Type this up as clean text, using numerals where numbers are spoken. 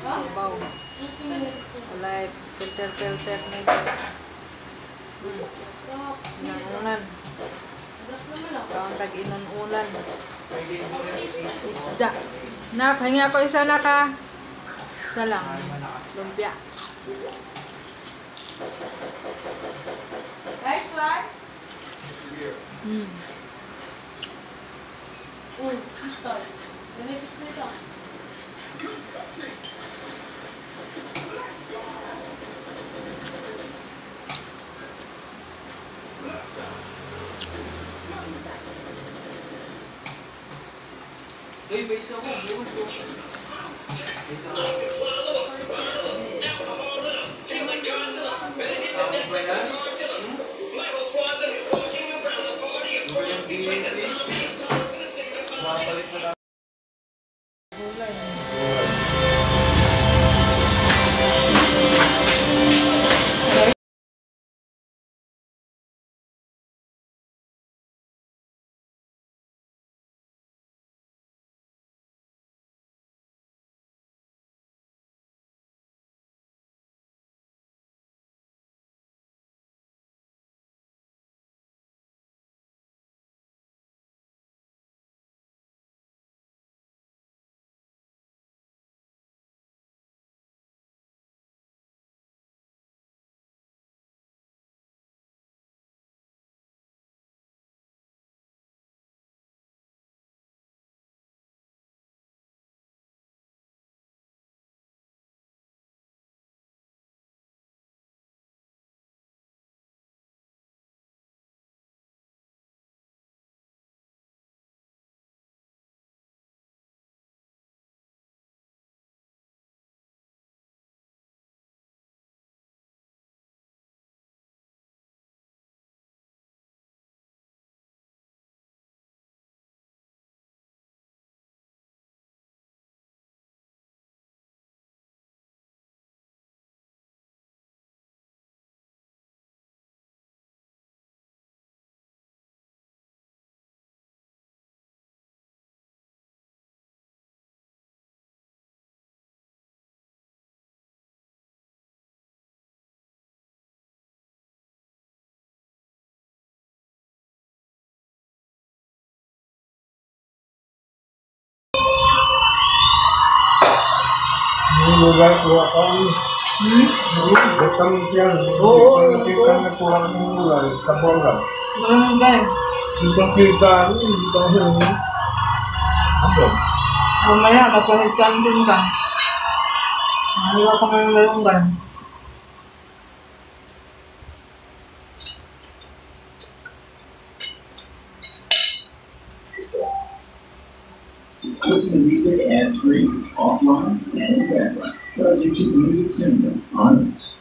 Sabaw. Walay filter na ito. Inunan. Ito ang tag-inunan. Isda. Nak, hingi ako isa na ka. Isa lang. Lumpia. Nice one. Pistol. Ganit pistol. Uy, may isa ko. Lugar kuha kami. Butang siya. Oo. Kita na kuha ng lugar. Kabola. Malunggay. Isang kita. Isang siya. Ano? Mamaya, kapahitkan din ka. Mahalaga ka ng malunggay. Listen to music ad-free, offline, and in background. Subject to music tune on us.